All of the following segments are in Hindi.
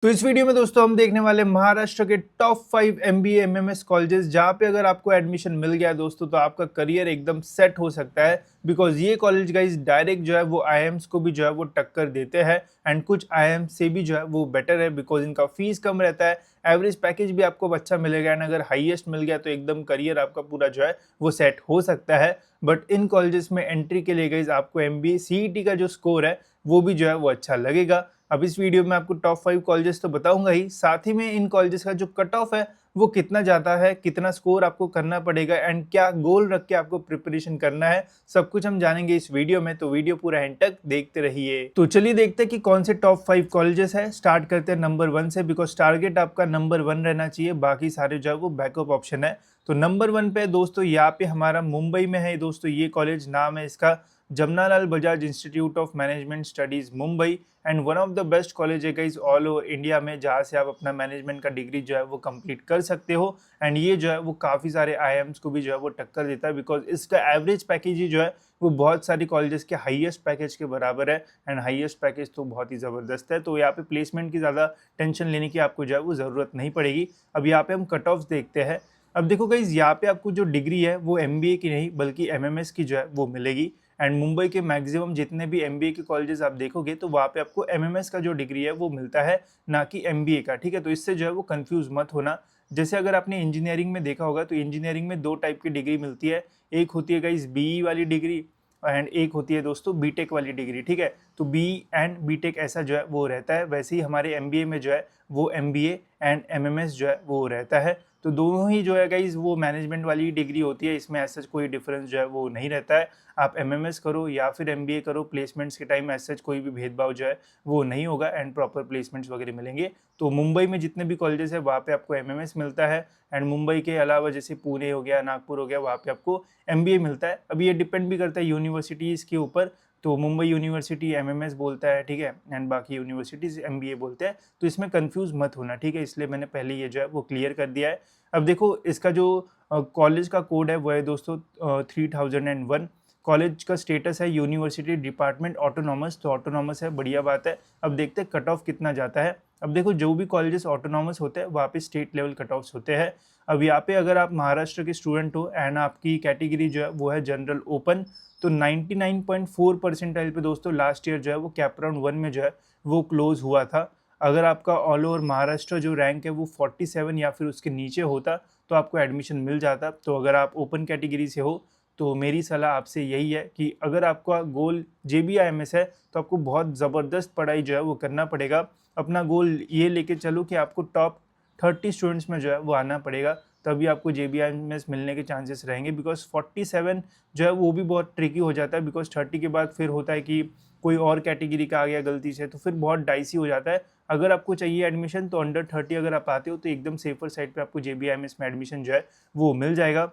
तो इस वीडियो में दोस्तों हम देखने वाले महाराष्ट्र के टॉप 5 एमबीए एमएमएस कॉलेजेस जहां पे अगर आपको एडमिशन मिल गया दोस्तों तो आपका करियर एकदम सेट हो सकता है। बिकॉज ये कॉलेज गाइस डायरेक्ट जो है वो आईएम्स को भी जो है वो टक्कर देते हैं एंड कुछ आईएम से भी जो है वो बेटर है बिकॉज इनका फीस कम रहता है। एवरेज पैकेज भी आपको अच्छा मिलेगा एंड अगर हाईएस्ट मिल गया तो एकदम करियर आपका पूरा जो है वो सेट हो सकता है। बट इन कॉलेजेस में एंट्री के लिए गाइस आपको एमबीए सीईटी का जो स्कोर है वो भी जो है वो अच्छा लगेगा। अब इस वीडियो में आपको टॉप 5 कॉलेजेस तो बताऊंगा ही, साथ ही में इन कॉलेजेस का जो कट ऑफ है वो कितना जाता है, कितना स्कोर आपको करना पड़ेगा एंड क्या गोल रख के आपको प्रिपरेशन करना है, सब कुछ हम जानेंगे इस वीडियो में। तो वीडियो पूरा एंड तक देखते रहिए। तो चलिए देखते हैं कि कौन से टॉप 5 कॉलेजेस है। स्टार्ट करते हैं नंबर 1 से, बिकॉज टारगेट आपका नंबर 1 रहना चाहिए, बाकी सारे जो है वो बैकअप ऑप्शन है। तो नंबर 1 पे दोस्तों यहाँ पे हमारा मुंबई में है दोस्तों ये कॉलेज, नाम है इसका Jamnalal Bajaj institute of management studies Mumbai and one of the best college है गाइस ऑल ओवर इंडिया में, जहाँ से आप अपना मैनेजमेंट का डिग्री जो है वो कंप्लीट कर सकते हो। एंड ये जो है वो काफ़ी सारे आईएम्स को भी जो है वो टक्कर देता है बिकॉज इसका एवरेज पैकेज ही जो है वो बहुत सारी कॉलेजेस के हाईएस्ट पैकेज के बराबर है एंड हाईएस्ट पैकेज तो बहुत ही ज़बरदस्त है। तो यहाँ पे प्लेसमेंट की ज़्यादा टेंशन लेने की आपको जो है वो ज़रूरत नहीं पड़ेगी। अब यहाँ पे हम कट ऑफ्स देखते हैं। अब देखो गाइज यहाँ पे आपको जो डिग्री है वो एमबीए की नहीं बल्कि एमएमएस की जो है वो मिलेगी। एंड मुंबई के मैक्सिमम जितने भी एमबीए के कॉलेजेस आप देखोगे तो वहाँ पे आपको एमएमएस का जो डिग्री है वो मिलता है, ना कि एमबीए का। ठीक है, तो इससे जो है वो कंफ्यूज मत होना। जैसे अगर आपने इंजीनियरिंग में देखा होगा तो इंजीनियरिंग में दो टाइप की डिग्री मिलती है, एक होती है गाइस बीई वाली डिग्री एंड एक होती है दोस्तों बीटेक वाली डिग्री। ठीक है, तो बी एंड बीटेक ऐसा जो है वो रहता है। वैसे ही हमारे एमबीए में जो है वो एमबीए एंड एमएमएस जो है वो रहता है। तो दोनों ही जो है गाइस वो मैनेजमेंट वाली डिग्री होती है, इसमें ऐसा कोई डिफरेंस जो है वो नहीं रहता है। आप एमएमएस करो या फिर एमबीए करो, प्लेसमेंट्स के टाइम ऐसा कोई भी भेदभाव जो है वो नहीं होगा एंड प्रॉपर प्लेसमेंट्स वगैरह मिलेंगे। तो मुंबई में जितने भी कॉलेजेस है वहाँ पे आपको एमएमएस मिलता है एंड मुंबई के अलावा जैसे पुणे हो गया, नागपुर हो गया, वहाँ पे आपको एमबीए मिलता है। अब ये डिपेंड भी करता है यूनिवर्सिटीज़ के ऊपर। तो मुंबई यूनिवर्सिटी एमएमएस बोलता है, ठीक है, एंड बाकी यूनिवर्सिटीज एमबीए बोलते हैं। तो इसमें कंफ्यूज मत होना, ठीक है, इसलिए मैंने पहले ये जो है वो क्लियर कर दिया है। अब देखो इसका जो कॉलेज का कोड है वो है दोस्तों 3001। कॉलेज का स्टेटस है यूनिवर्सिटी डिपार्टमेंट ऑटोनॉमस, तो ऑटोनॉमस है, बढ़िया बात है। अब देखते हैं कट ऑफ कितना जाता है। अब देखो जो भी कॉलेजेस ऑटोनॉमस होते हैं वहाँ पे स्टेट लेवल कट ऑफ्स होते हैं। अब यहाँ पे अगर आप महाराष्ट्र के स्टूडेंट हो एंड आपकी कैटेगरी जो है वो है जनरल ओपन, तो 99.4 परसेंटाइल पे दोस्तों लास्ट ईयर जो है वो कैप राउंड 1 में जो है वो क्लोज हुआ था। अगर आपका ऑल ओवर महाराष्ट्र जो रैंक है वो 47 या फिर उसके नीचे होता तो आपको एडमिशन मिल जाता। तो अगर आप ओपन कैटेगरी से हो तो मेरी सलाह आपसे यही है कि अगर आपका गोल जेबीआईएमएस है तो आपको बहुत ज़बरदस्त पढ़ाई जो है वो करना पड़ेगा। अपना गोल ये लेके चलो कि आपको टॉप 30 स्टूडेंट्स में जो है वो आना पड़ेगा, तभी आपको जेबीआईएमएस मिलने के चांसेस रहेंगे। बिकॉज 47 जो है वो भी बहुत ट्रिकी हो जाता है, बिकॉज 30 के बाद फिर होता है कि कोई और कैटेगरी का आ गया गलती से, तो फिर बहुत डाइसी हो जाता है। अगर आपको चाहिए एडमिशन तो अंडर 30 अगर आप आते हो तो एकदम सेफर साइड पे आपको जेबीआईएमएस में एडमिशन जो है वो मिल जाएगा।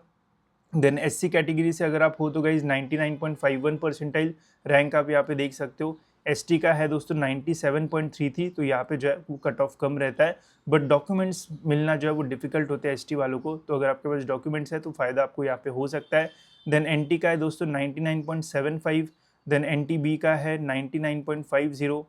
देन एससी कैटेगरी से अगर आप हो तो गाइज 99.51 परसेंटाइल रैंक आप यहाँ पे देख सकते हो। एसटी का है दोस्तों 97.33, तो यहाँ पे जो है वो कट ऑफ कम रहता है। बट डॉक्यूमेंट्स मिलना जो है वो डिफिकल्ट होता है एसटी वालों को, तो अगर आपके पास डॉक्यूमेंट्स है तो फ़ायदा आपको यहाँ पे हो सकता है। देन एनटी का है दोस्तों 99.75, देन एनटीबी का है 99.50,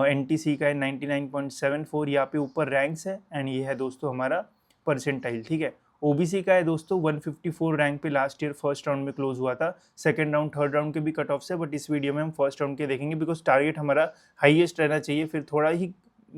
एनटीसी का है 99.74। यहाँ पे ऊपर रैंक्स है एंड ये है दोस्तों हमारा परसेंटाइल। ठीक है, ओबीसी का है दोस्तों 154 रैंक पे लास्ट ईयर फर्स्ट राउंड में क्लोज हुआ था। सेकंड राउंड थर्ड राउंड के भी कट ऑफ है, बट इस वीडियो में हम फर्स्ट राउंड के देखेंगे बिकॉज टारगेट हमारा हाईएस्ट रहना चाहिए। फिर थोड़ा ही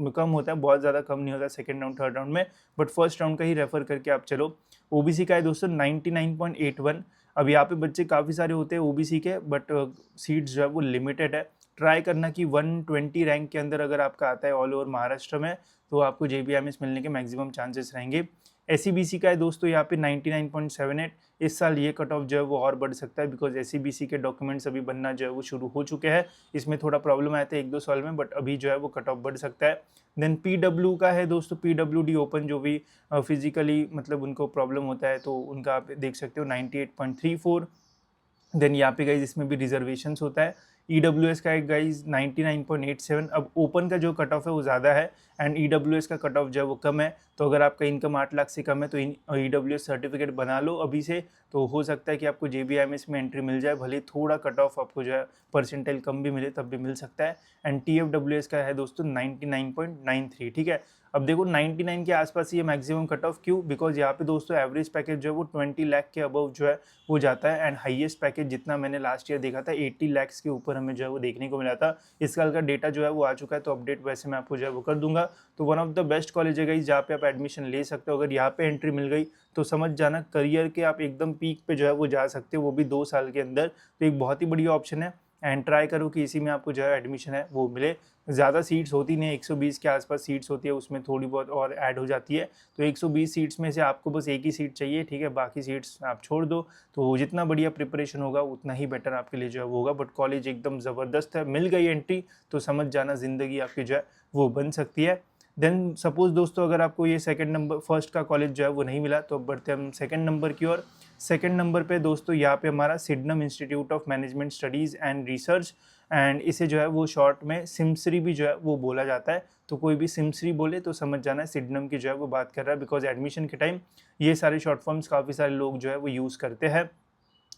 कम होता है, बहुत ज़्यादा कम नहीं होता सेकंड राउंड थर्ड राउंड में, बट फर्स्ट राउंड का ही रेफर करके आप चलो। ओबीसी का है दोस्तों 99.81। अब यहाँ पे बच्चे काफ़ी सारे होते हैं ओबीसी के, बट सीट्स जो है वो लिमिटेड है। ट्राई करना कि 120 रैंक के अंदर अगर आपका आता है ऑल ओवर महाराष्ट्र में तो आपको जेबीआईएमएस मिलने के मैक्सिमम चांसेस रहेंगे। एससीबीसी का है दोस्तों यहाँ पे 99.78। इस साल ये कट ऑफ जो है वो और बढ़ सकता है बिकॉज एससीबीसी के डॉक्यूमेंट्स अभी बनना जो है वो शुरू हो चुके हैं। इसमें थोड़ा प्रॉब्लम आया था एक दो साल में, बट अभी जो है वो कट ऑफ बढ़ सकता है। देन पीडब्ल्यू का है दोस्तों पीडब्ल्यूडी ओपन, जो भी फिजिकली मतलब उनको प्रॉब्लम होता है तो उनका आप देख सकते हो 98.34। देन यहाँ पे गाइज इसमें भी रिजर्वेशन होता है। ईडब्ल्यूएस का एक गाइज 99.87। अब ओपन का जो कट ऑफ है वो ज़्यादा है एंड EWS का कट ऑफ जो है वो कम है, तो अगर आपका इनकम 8 लाख से कम है तो EWS सर्टिफिकेट बना लो अभी से, तो हो सकता है कि आपको JBIMS में एंट्री मिल जाए, भले थोड़ा कट ऑफ आपको जो है परसेंटाइल कम भी मिले तब भी मिल सकता है। एंड TFWS का है दोस्तों 99.93, ठीक है। अब देखो 99 के आसपास ये मैक्सिमम कट ऑफ, क्यों? बिकॉज यहाँ पे दोस्तों एवरेज पैकेज जो है वो 20 लाख के अबव जो है वो जाता है, एंड हाईएस्ट पैकेज जितना मैंने लास्ट ईयर देखा था 80 लाख के ऊपर हमें जो है वो देखने को मिला था। इस साल का डेटा जो है वो आ चुका है, तो अपडेट वैसे मैं आपको जो है वो कर दूंगा। तो one of the best college है गाइस जहाँ पे आप एडमिशन ले सकते हो। अगर यहाँ पे एंट्री मिल गई तो समझ जाना करियर के आप एकदम पीक पे जो है वो जा सकते हो, वो भी 2 साल के अंदर। तो एक बहुत ही बढ़िया ऑप्शन है, एंड ट्राई करो कि इसी में आपको जो है एडमिशन है वो मिले। ज़्यादा सीट्स होती नहीं, 120 के आसपास सीट्स होती है, उसमें थोड़ी बहुत और ऐड हो जाती है। तो 120 सीट्स में से आपको बस एक ही सीट चाहिए, ठीक है, बाकी सीट्स आप छोड़ दो। तो जितना बढ़िया प्रिपरेशन होगा उतना ही बेटर आपके लिए जो है वो होगा। बट कॉलेज एकदम ज़बरदस्त है, मिल गई एंट्री तो समझ जाना ज़िंदगी आपकी जो है वो बन सकती है। देन सपोज दोस्तों अगर आपको ये सेकंड नंबर फर्स्ट का कॉलेज जो है वो नहीं मिला, तो बढ़ते हम सेकंड नंबर की ओर। सेकंड नंबर पे दोस्तों यहाँ पे हमारा Sydenham Institute of Management Studies and Research, and इसे जो है वो शॉर्ट में सिमसरी भी जो है वो बोला जाता है। तो कोई भी सिमसरी बोले तो समझ जाना है सिडनम की जो है वो बात कर रहा है, बिकॉज एडमिशन के टाइम ये सारे शॉर्ट फॉर्म्स काफ़ी सारे लोग जो है वो यूज़ करते हैं।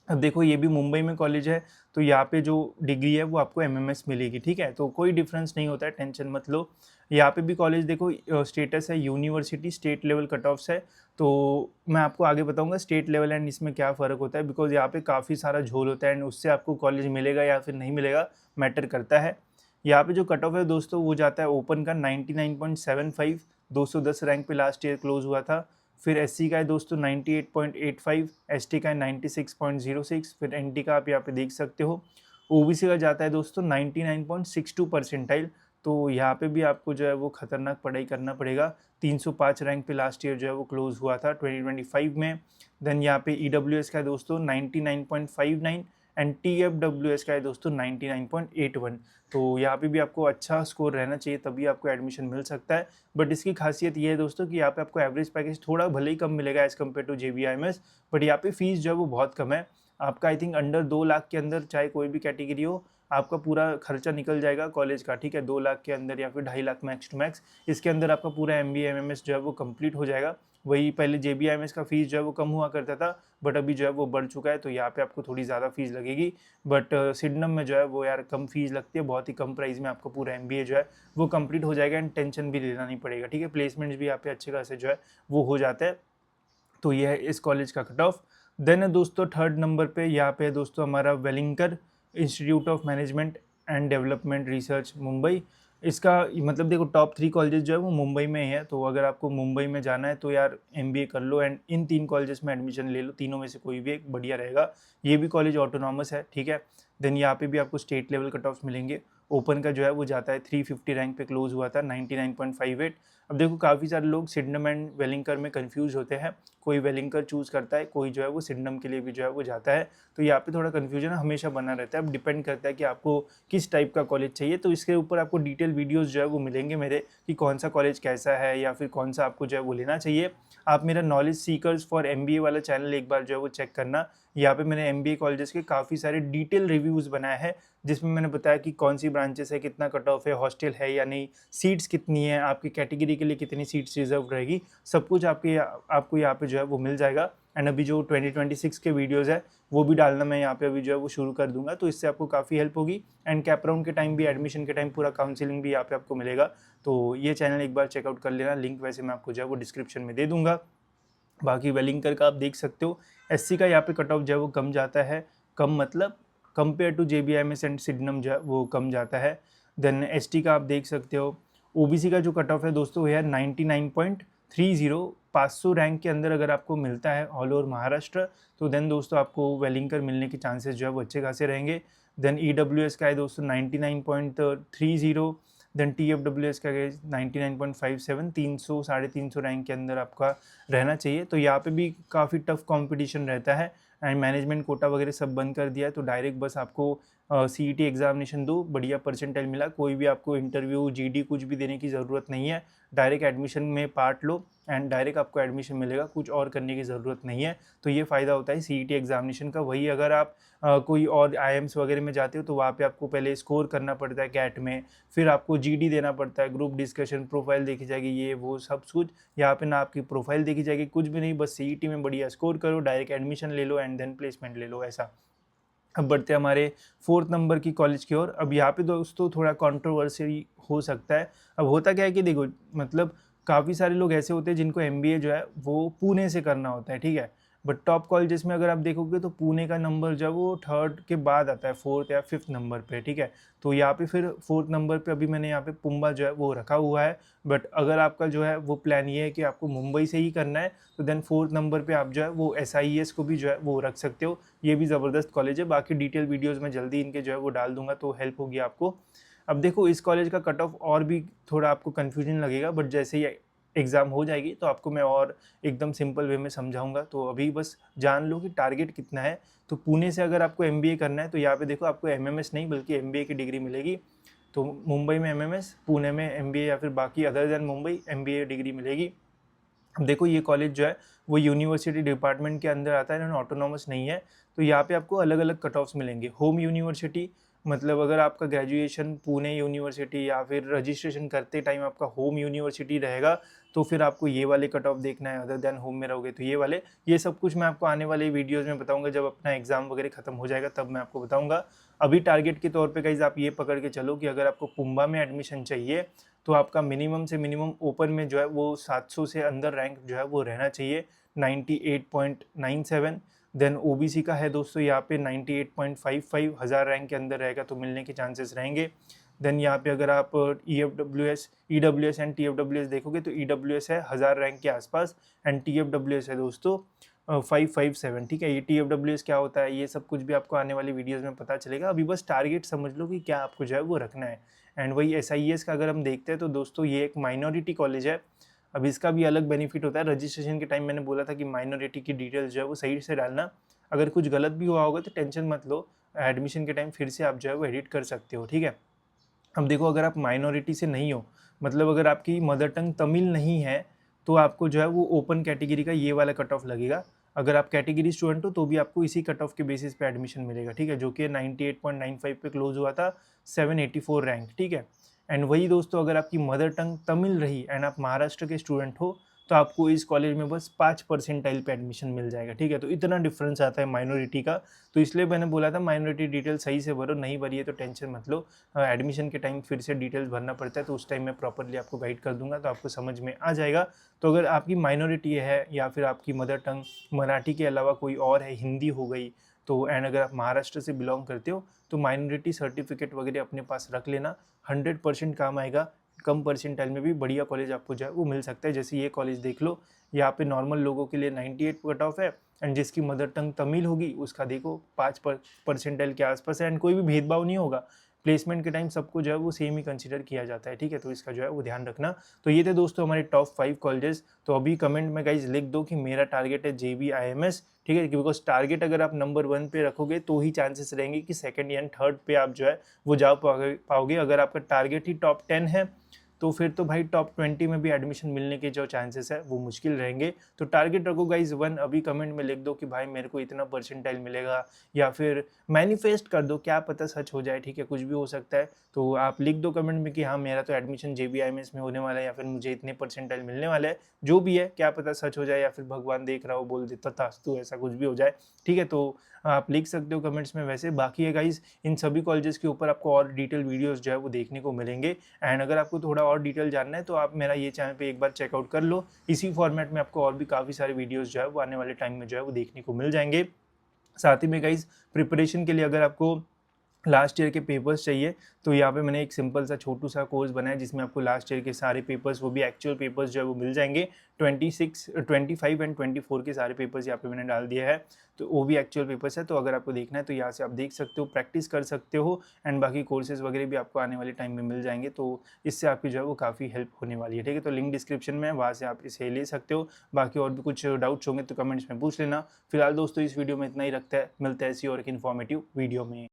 अब देखो ये भी मुंबई में कॉलेज है, तो यहाँ पे जो डिग्री है वो आपको MMS मिलेगी, ठीक है। तो कोई डिफरेंस नहीं होता है, टेंशन मत लो। यहाँ पे भी कॉलेज देखो स्टेटस है university, state level cut offs है। तो मैं आपको आगे बताऊंगा स्टेट लेवल एंड इसमें क्या फ़र्क होता है, बिकॉज यहाँ पे काफ़ी सारा झोल होता है, एंड उससे आपको कॉलेज मिलेगा या फिर नहीं मिलेगा मैटर करता है। यहाँ पे जो कट ऑफ है दोस्तों वो जाता है ओपन का 99.75, 210 रैंक पे लास्ट ईयर क्लोज हुआ था। फिर SC का है दोस्तों 98.85, ST का है 96.06, फिर NT का आप यहाँ पे देख सकते हो। OBC का जाता है दोस्तों 99.62 परसेंटाइल। तो यहाँ पे भी आपको जो है वो खतरनाक पढ़ाई करना पड़ेगा। 305 रैंक पे लास्ट ईयर जो है वो क्लोज हुआ था 2025 में। देन यहाँ पे EWS का है दोस्तों 99.59, एंड TFWS का है दोस्तों 99.81। तो यहाँ पे भी आपको अच्छा स्कोर रहना चाहिए तभी आपको एडमिशन मिल सकता है। बट इसकी खासियत ये है दोस्तों कि यहाँ पे आपको एवरेज पैकेज थोड़ा भले ही कम मिलेगा as compare to JBIMS, but यहाँ पे फीस जो है वो बहुत कम है। आपका आई थिंक अंडर 2 लाख के अंदर चाहे कोई भी कैटेगरी हो, आपका पूरा खर्चा निकल जाएगा कॉलेज का, ठीक है। 2 लाख के अंदर या फिर 2.5 लाख मैक्स टू मैक्स, इसके अंदर आपका पूरा MBA MMS जो है वो कंप्लीट हो जाएगा। वही पहले JBIMS का फीस जो है वो कम हुआ करता था, बट अभी जो है वो बढ़ चुका है, तो यहाँ पे आपको थोड़ी ज़्यादा फीस लगेगी। बट सिडनम में जो है वो यार कम फीस लगती है, बहुत ही कम प्राइस में आपको पूरा MBA जो है वो कंप्लीट हो जाएगा, एंड टेंशन भी लेना नहीं पड़ेगा, ठीक है। प्लेसमेंट्स भी यहाँ पे अच्छे खासे जो है वो हो जाता है। तो ये है इस कॉलेज का कट ऑफ। देन है दोस्तों थर्ड नंबर पे यहाँ पे है दोस्तों हमारा Welingkar Institute of Management and Development Research Mumbai. इसका मतलब देखो टॉप 3 कॉलेजेस जो है वो मुंबई में ही है, तो अगर आपको मुंबई में जाना है तो यार MBA कर लो, एंड इन 3 कॉलेजेस में एडमिशन ले लो, तीनों में से कोई भी एक बढ़िया रहेगा। ये भी कॉलेज ऑटोनॉमस है, ठीक है। देन यहाँ पे भी आपको स्टेट लेवल कट ऑफ्स मिलेंगे। ओपन का जो है वो जाता है 350 रैंक पे क्लोज हुआ था 99.58। अब देखो काफ़ी सारे लोग सिडनम एंड वेलिंकर में कंफ्यूज होते हैं, कोई वेलिंकर चूज़ करता है, कोई जो है वो सिडनम के लिए भी जो है वो जाता है। तो यहाँ पे थोड़ा कन्फ्यूजन हमेशा बना रहता है। अब डिपेंड करता है कि आपको किस टाइप का कॉलेज चाहिए, तो इसके ऊपर आपको डिटेल वीडियोस जो है वो मिलेंगे मेरे, कि कौन सा कॉलेज कैसा है या फिर कौन सा आपको जो है वो लेना चाहिए। आप मेरा नॉलेज सीकर्स फॉर MBA वाला चैनल एक बार जो है वो चेक करना। यहाँ पे मैंने MBA कॉलेजेस के काफ़ी सारे डिटेल रिव्यूज़ बनाए हैं, जिसमें मैंने बताया कि कौन सी ब्रांचेस है, कितना कट ऑफ है, हॉस्टल है या नहीं, सीट्स कितनी है, आपकी कैटेगरी के लिए कितनी सीट्स रिजर्व रहेगी, सब कुछ आपको यहाँ पे जो है वो मिल जाएगा। एंड अभी जो 2026 के वीडियोज़ है वो भी डालना मैं यहाँ पे अभी जो है वो शुरू कर दूंगा, तो इससे आपको काफ़ी हेल्प होगी। एंड कैप राउंड के टाइम भी, एडमिशन के टाइम पूरा काउंसिलिंग भी यहाँ पे आपको मिलेगा। तो ये चैनल एक बार चेकआउट कर लेना, लिंक वैसे मैं आपको जो है वो डिस्क्रिप्शन में दे दूंगा। बाकी वेलिंकर का आप देख सकते हो, SC का यहाँ पे कट ऑफ जो है वो कम जाता है, कम मतलब कंपेयर टू JBIMS एंड सिडनम जो है वो कम जाता है। देन ST का आप देख सकते हो। OBC का जो कट ऑफ है दोस्तों वो है 99.30। 500 रैंक के अंदर अगर आपको मिलता है ऑल ओवर महाराष्ट्र, तो देन दोस्तों आपको वेलिंकर मिलने के चांसेस जो है वो अच्छे खासे रहेंगे। देन EWS का है दोस्तों 99.30। देन TFWS का है 99.57। 300 350 रैंक के अंदर आपका रहना चाहिए। तो यहाँ पे भी काफ़ी टफ कंपटीशन रहता है, एंड मैनेजमेंट कोटा वगैरह सब बंद कर दिया है, तो डायरेक्ट बस आपको CET एग्जामिनेशन दो, बढ़िया परसेंटाइल मिला, कोई भी आपको इंटरव्यू GD कुछ भी देने की ज़रूरत नहीं है, डायरेक्ट एडमिशन में पार्ट लो एंड डायरेक्ट आपको एडमिशन मिलेगा, कुछ और करने की ज़रूरत नहीं है। तो ये फ़ायदा होता है CET एग्जामिनेशन का। वही अगर आप कोई और IIMS वगैरह में जाते हो तो वहाँ पे आपको पहले स्कोर करना पड़ता है कैट में, फिर आपको GD देना पड़ता है, ग्रुप डिस्कशन, प्रोफाइल देखी जाएगी, ये वो सब कुछ। यहाँ पे ना आपकी प्रोफाइल देखी जाएगी, कुछ भी नहीं, बस CET में बढ़िया स्कोर करो, डायरेक्ट एडमिशन ले लो एंड देन प्लेसमेंट ले लो, ऐसा। अब बढ़ते हैं हमारे 4th नंबर की कॉलेज की ओर। अब यहाँ पे दोस्तों थोड़ा कंट्रोवर्सी हो सकता है। अब होता क्या है कि देखो, मतलब काफ़ी सारे लोग ऐसे होते हैं जिनको MBA जो है वो पुणे से करना होता है, ठीक है। बट टॉप कॉलेजेस में अगर आप देखोगे तो पुणे का नंबर जो है वो 3rd के बाद आता है, 4th या 5th नंबर पे, ठीक है। तो यहाँ पे फिर 4th नंबर पे अभी मैंने यहाँ पे पुम्बा जो है वो रखा हुआ है। बट अगर आपका जो है वो प्लान ये है कि आपको मुंबई से ही करना है तो देन 4th नंबर पे आप जो है वो SIES को भी जो है वो रख सकते हो। ये भी ज़बरदस्त कॉलेज है। बाकी डिटेल वीडियोस में जल्दी इनके जो है वो डाल दूंगा, तो हेल्प होगी आपको। अब देखो, इस कॉलेज का कट ऑफ और भी थोड़ा आपको कन्फ्यूजन लगेगा, बट जैसे ही एग्ज़ाम हो जाएगी तो आपको मैं और एकदम सिंपल वे में समझाऊंगा। तो अभी बस जान लो कि टारगेट कितना है। तो पुणे से अगर आपको MBA करना है तो यहाँ पे देखो, आपको MMS नहीं बल्कि MBA की डिग्री मिलेगी। तो मुंबई में MMS, पुणे में MBA, या फिर बाकी other than Mumbai MBA degree मिलेगी। अब देखो, ये कॉलेज जो है वो यूनिवर्सिटी डिपार्टमेंट के अंदर आता है, ऑटोनॉमस नहीं है। तो यहाँ पे आपको अलग अलग कट ऑफ्स मिलेंगे। होम यूनिवर्सिटी, मतलब अगर आपका ग्रेजुएशन पुणे यूनिवर्सिटी या फिर रजिस्ट्रेशन करते टाइम आपका होम यूनिवर्सिटी रहेगा तो फिर आपको ये वाले कट ऑफ देखना है। अदर देन होम में रहोगे तो ये वाले, ये सब कुछ मैं आपको आने वाले वीडियोज़ में बताऊँगा। जब अपना एग्जाम वगैरह खत्म हो जाएगा तब मैं आपको बताऊँगा। अभी टारगेट के तौर पे गाइज आप ये पकड़ के चलो कि अगर आपको पुम्बा में एडमिशन चाहिए तो आपका मिनिमम से मिनिमम ओपन में जो है वो 700 से अंदर रैंक जो है वो रहना चाहिए, 98.97। देन OBC का है दोस्तों यहाँ पे 98.55, 1000 रैंक के अंदर रहेगा तो मिलने के चांसेस रहेंगे। देन यहाँ पे अगर आप EWS एंड TFWS देखोगे तो EWS है 1000 रैंक के आसपास एंड TFWS है दोस्तों 557, ठीक है। ये TFWS क्या होता है ये सब कुछ भी आपको आने वाली वीडियोस में पता चलेगा। अभी बस टारगेट समझ लो कि क्या आपको जो है वो रखना है। एंड वही SIES का अगर हम देखते हैं तो दोस्तों ये एक माइनॉरिटी कॉलेज है। अब इसका भी अलग बेनिफिट होता है। रजिस्ट्रेशन के टाइम मैंने बोला था कि माइनॉरिटी की डिटेल्स जो है वो सही से डालना। अगर कुछ गलत भी हुआ होगा तो टेंशन मत लो, एडमिशन के टाइम फिर से आप जो है वो एडिट कर सकते हो, ठीक है। अब देखो, अगर आप माइनॉरिटी से नहीं हो, मतलब अगर आपकी मदर टंग तमिल नहीं है तो आपको जो है वो ओपन कैटेगरी का ये वाला कट ऑफ लगेगा। अगर आप कैटेगरी स्टूडेंट हो तो भी आपको इसी कट ऑफ के बेसिस पे एडमिशन मिलेगा, ठीक है, जो कि 98.95 पे क्लोज हुआ था, 784 रैंक, ठीक है। एंड वही दोस्तों, अगर आपकी मदर टंग तमिल रही एंड आप महाराष्ट्र के स्टूडेंट हो तो आपको इस कॉलेज में बस 5 परसेंटाइल पे एडमिशन मिल जाएगा, ठीक है। तो इतना डिफरेंस आता है माइनॉरिटी का। तो इसलिए मैंने बोला था माइनॉरिटी डिटेल सही से भरो, नहीं भरी है तो टेंशन मत लो। एडमिशन के टाइम फिर से डिटेल्स भरना पड़ता है तो उस टाइम मैं प्रॉपरली आपको गाइड कर दूंगा तो आपको समझ में आ जाएगा। तो अगर आपकी माइनॉरिटी है या फिर आपकी मदर टंग मराठी के अलावा कोई और है, हिंदी हो गई, तो एंड अगर आप महाराष्ट्र से बिलोंग करते हो तो माइनॉरिटी सर्टिफिकेट वगैरह अपने पास रख लेना, 100% काम आएगा। कम परसेंटाइल में भी बढ़िया कॉलेज आपको जो है वो मिल सकता है। जैसे ये कॉलेज देख लो, यहाँ पे नॉर्मल लोगों के लिए 98 कट ऑफ है एंड जिसकी मदर टंग तमिल होगी उसका देखो 5 परसेंटाइल के आसपास है। एंड कोई भी भेदभाव नहीं होगा, प्लेसमेंट के टाइम सबको जो है वो सेम ही कंसिडर किया जाता है, ठीक है। तो इसका जो है वो ध्यान रखना। तो ये थे दोस्तों हमारे टॉप 5 कॉलेजेस। तो अभी कमेंट में गाइज लिख दो कि मेरा टारगेट है JB IMS, ठीक है, बिकॉज टारगेट अगर आप नंबर 1 पे रखोगे तो ही चांसेस रहेंगे कि सेकंड या थर्ड पे आप जो है वो जा पाओगे। अगर आपका टारगेट ही टॉप 10 है तो फिर तो भाई टॉप 20 में भी एडमिशन मिलने के जो चांसेस है वो मुश्किल रहेंगे। तो टारगेट रखो गाइज 1। अभी कमेंट में लिख दो कि भाई मेरे को इतना परसेंटाइल मिलेगा, या फिर मैनिफेस्ट कर दो, क्या पता सच हो जाए, ठीक है, कुछ भी हो सकता है। तो आप लिख दो कमेंट में कि हाँ मेरा तो एडमिशन JB IMS में होने वाला है, या फिर मुझे इतने परसेंटाइल मिलने वाले हैं। जो भी है क्या पता सच हो जाए, या फिर भगवान देख रहा हो बोल दे तथास्तु, ऐसा कुछ भी हो जाए, ठीक है। तो आप लिख सकते हो कमेंट्स में। वैसे बाकी है गाइज, इन सभी कॉलेजेस के ऊपर आपको और डिटेल वीडियोस जो है वो देखने को मिलेंगे। एंड अगर आपको थोड़ा और डिटेल जानना है तो आप मेरा ये चैनल पे एक बार चेकआउट कर लो। इसी फॉर्मेट में आपको और भी काफ़ी सारे वीडियोस जो है वो आने वाले टाइम में जो है वो देखने को मिल जाएंगे। साथ ही में गाइज, प्रिपरेशन के लिए अगर आपको लास्ट ईयर के पेपर्स चाहिए तो यहाँ पे मैंने एक सिंपल सा छोटू सा कोर्स बनाया जिसमें आपको लास्ट ईयर के सारे पेपर्स, वो भी एक्चुअल पेपर्स जो है वो मिल जाएंगे। 26, 25 एंड 24 के सारे पेपर्स यहाँ पे मैंने डाल दिया है, तो वो भी एक्चुअल पेपर्स है। तो अगर आपको देखना है तो यहाँ से आप देख सकते हो, प्रैक्टिस कर सकते हो। एंड बाकी कोर्सेज वगैरह भी आपको आने वाले टाइम में मिल जाएंगे, तो इससे आपकी जो है वो काफ़ी हेल्प होने वाली है, ठीक है। तो लिंक डिस्क्रिप्शन में है, वहाँ से आप इसे ले सकते हो। बाकी और भी कुछ डाउट्स होंगे तो कमेंट्स में पूछ लेना। फिलहाल दोस्तों इस वीडियो में इतना ही रखता है, मिलता है ऐसी और एक इन्फॉर्मेटिव वीडियो में।